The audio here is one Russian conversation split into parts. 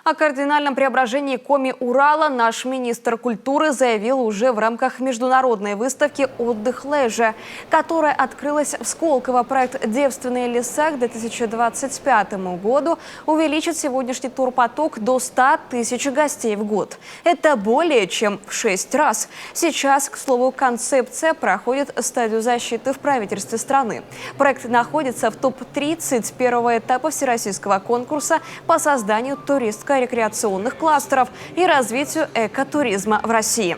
О кардинальном преображении Коми Урала наш министр культуры заявил уже в рамках международной выставки «Отдых Леже», которая открылась в Сколково. Проект «Девственные леса» к 2025 году увеличит сегодняшний турпоток до 100 тысяч гостей в год. Это более чем в 6 раз. Сейчас, к слову, концепция проходит стадию защиты в правительстве страны. Проект находится в топ-30 первого этапа всероссийского конкурса по созданию туристско-рекреационных кластеров и развитию экотуризма в России.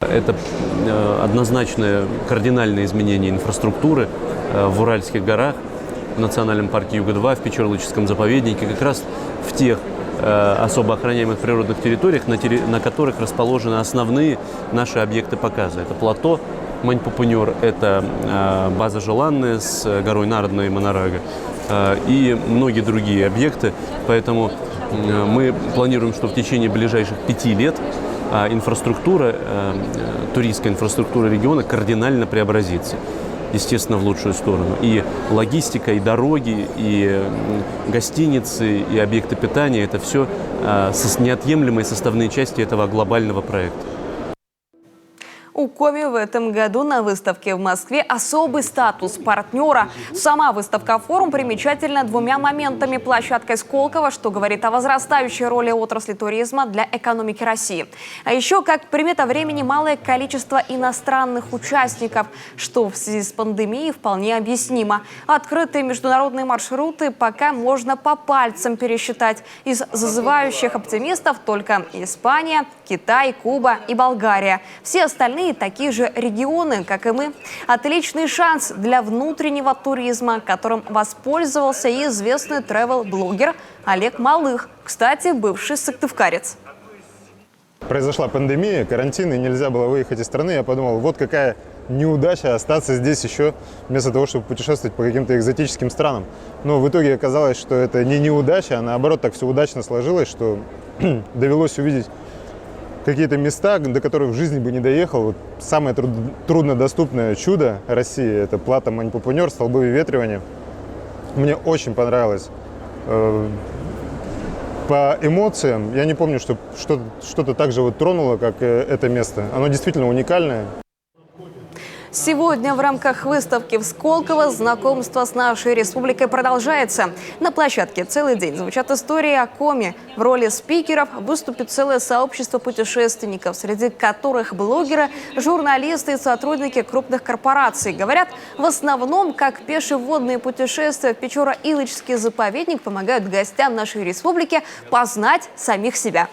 Это однозначное кардинальное изменение инфраструктуры в Уральских горах, в Национальном парке Юга-2, в Печорлычском заповеднике, как раз в тех особо охраняемых природных территориях, на которых расположены основные наши объекты показа. Это плато Мань-Пупунер, это база Желанная с горой Народной и Монорага и многие другие объекты. Поэтому мы планируем, что в течение ближайших 5 лет туристская инфраструктура региона кардинально преобразится. Естественно, в лучшую сторону. И логистика, и дороги, и гостиницы, и объекты питания – это все неотъемлемые составные части этого глобального проекта. У Коми в этом году на выставке в Москве особый статус партнера. Сама выставка-форум примечательна двумя моментами: площадкой Сколково, что говорит о возрастающей роли отрасли туризма для экономики России. А еще, как примета времени, малое количество иностранных участников, что в связи с пандемией вполне объяснимо. Открытые международные маршруты пока можно по пальцам пересчитать. Из зазывающих оптимистов только Испания, Китай, Куба и Болгария. Все остальные такие же регионы, как и мы. Отличный шанс для внутреннего туризма, которым воспользовался и известный тревел-блогер Олег Малых, кстати, бывший сыктывкарец. Произошла пандемия, карантин, и нельзя было выехать из страны. Я подумал, вот какая неудача остаться здесь еще, вместо того, чтобы путешествовать по каким-то экзотическим странам. Но в итоге оказалось, что это не неудача, а наоборот так все удачно сложилось, что довелось увидеть какие-то места, до которых в жизни бы не доехал. Вот самое труднодоступное чудо России – это плато Мань-Пупунер, столбы выветривания. Мне очень понравилось. По эмоциям я не помню, что что-то так же вот тронуло, как это место. Оно действительно уникальное. Сегодня в рамках выставки в Сколково знакомство с нашей республикой продолжается. На площадке целый день звучат истории о Коми. В роли спикеров выступит целое сообщество путешественников, среди которых блогеры, журналисты и сотрудники крупных корпораций. Говорят, в основном, как пешеводные путешествия в Печоро-Илочский заповедник помогают гостям нашей республики познать самих себя.